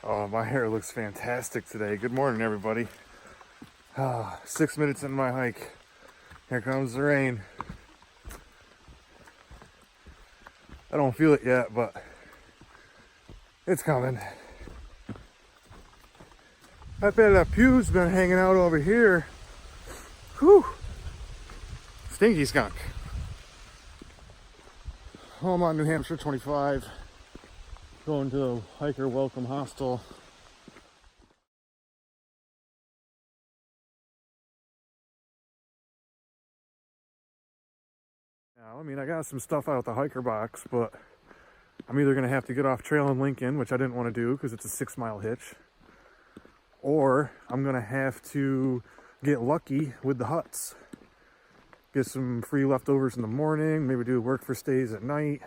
Oh, my hair looks fantastic today. Good morning, everybody. 6 minutes into my hike. Here comes the rain. I don't feel it yet, but it's coming. I bet that pew's been hanging out over here. Whew. Stinky skunk. Home on New Hampshire 25. Going to the hiker welcome hostel. Now, I mean, I got some stuff out the hiker box, but I'm either going to have to get off trail in Lincoln, which I didn't want to do because it's a 6-mile hitch, or I'm going to have to get lucky with the huts. Get some free leftovers in the morning, maybe do work for stays at night.